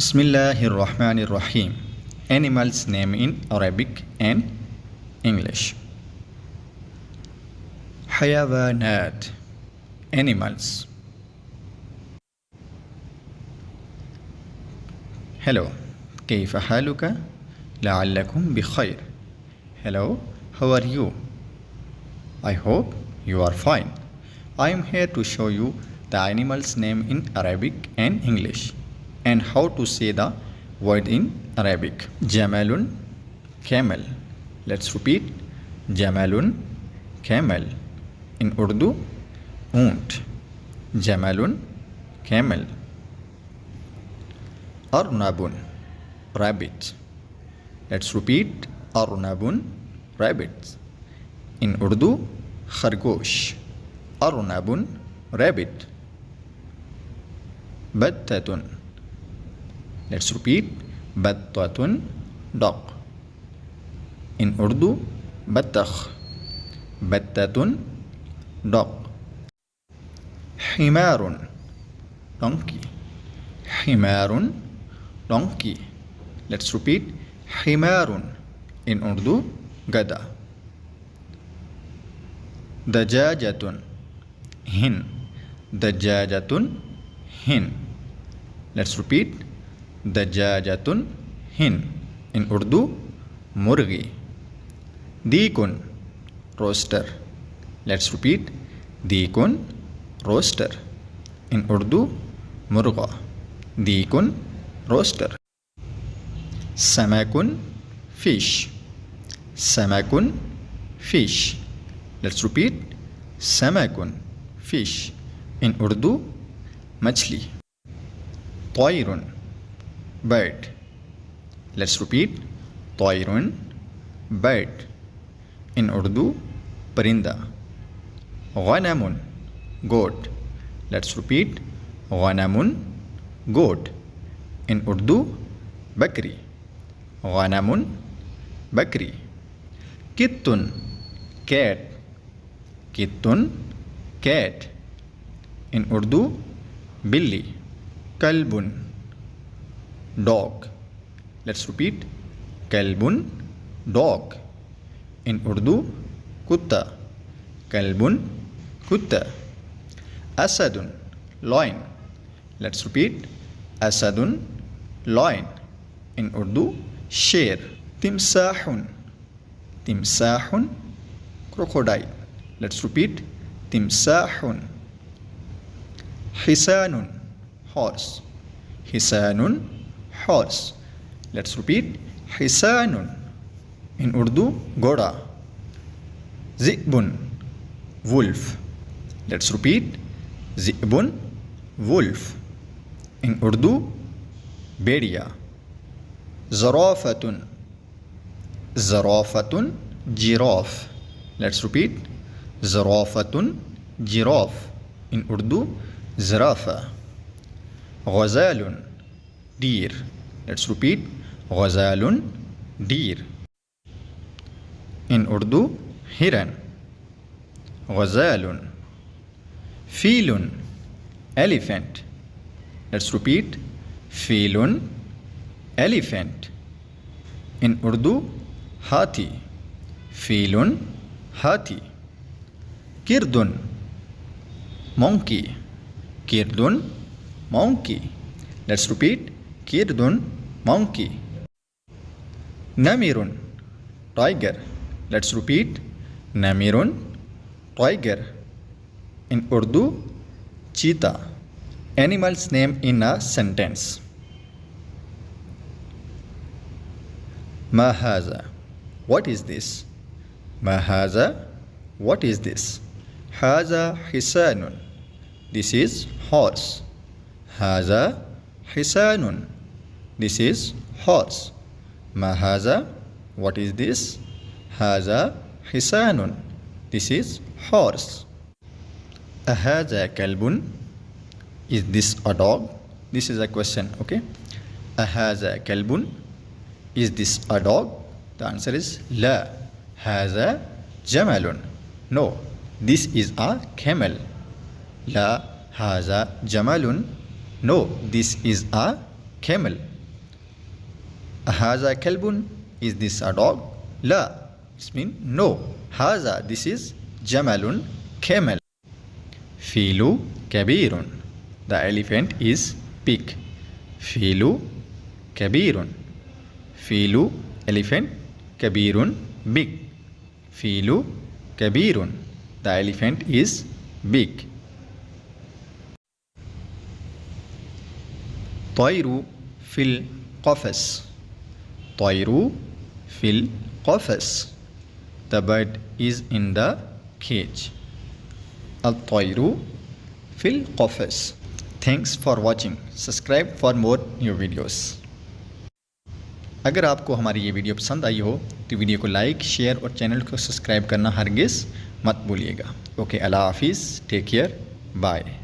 Bismillahirrahmanirrahim. Animals name in Arabic and English. حيوانات animals. Hello, كيف حالك؟ لعلكم بخير. Hello, how are you? I hope you are fine. I am here to show you the animals name in Arabic and English and how to say the word in Arabic. Jamalun, camel. Let's repeat. Jamalun, camel. In Urdu, oont. Jamalun, camel. Arnabun, rabbit. Let's repeat. Arnabun, rabbit. In Urdu, khargosh. Arnabun, rabbit. Battatun. Let's repeat. Battatun, dog. In Urdu, battakh. Battatun, dog. Himarun, donkey. Himarun, donkey. Let's repeat. Himarun. In Urdu, gada. Dajajatun, hen. Dajajatun, hen. Let's repeat. Dajajatun, hen. In Urdu, murgi. Deekun, roaster. Let's repeat. Deekun, roaster. In Urdu, murga. Deekun, roaster. Samakun, fish. Samakun, fish. Let's repeat. Samakun, fish. In Urdu, machli. Tayrun, bird. Let's repeat. Tayrun, bird. In Urdu, parinda. Ghanamun, goat. Let's repeat. Ghanamun, goat. In Urdu, bakri. Ghanamun, bakri. Kittun, cat. Kittun, cat. In Urdu, billi. Kalbun, dog. Let's repeat. Kalbun, dog. In Urdu, kutta. Kalbun, kutta. Asadun, lion. Let's repeat. Asadun, lion. In Urdu, sher. Timsahun. Timsahun, crocodile. Let's repeat. Timsahun. Hisanun, horse. Hisanun, horse. Let's repeat. Hisanun. In Urdu, goda. Zibun, wolf. Let's repeat. Zibun, wolf. In Urdu, bedia. Zarafatun. Zarafatun, giraffe. Let's repeat. Zarafatun, giraffe. In Urdu, zirafa. Ghazalun, deer. Let's repeat. Ghazalun, deer. In Urdu, hiran. Ghazalun. Filun, elephant. Let's repeat. Filun, elephant. In Urdu, hathi. Filun, hathi. Kirdun, monkey. Kirdun, monkey. Let's repeat. Kirdun, monkey. Namirun, tiger. Let's repeat. Namirun, tiger. In Urdu, cheetah. Animal's name in a sentence. Ma haza. What is this? Ma haza. What is this? Haza hisanun. This is horse. Haza hisanun. This is horse. Ma haza. What is this? Haza hisanun. This is horse. Ahaza kalbun. Is this a dog? This is a question, okay? Ahaza kalbun. Is this a dog? The answer is la. Haza jamalun. No, this is a camel. La haza jamalun. No, this is a camel. هذا كلب. Is this a dog? لا. It means no. هذا. This is جمل camel. فيل كبير. The elephant is big. فيل كبير. فيل elephant كبير big. فيل كبير. The elephant is big. طير في القفص. طير في القفص. The bird is in the cage. الطير في القفص. Thanks for watching. Subscribe for more new videos. अगर आपको हमारी ये video पसंद आई हो तो video को like, share और channel को सब्सक्राइब करना हरगिज़ मत भूलिएगा। ओके, अल्लाह हाफिज़, टेक केयर, बाय।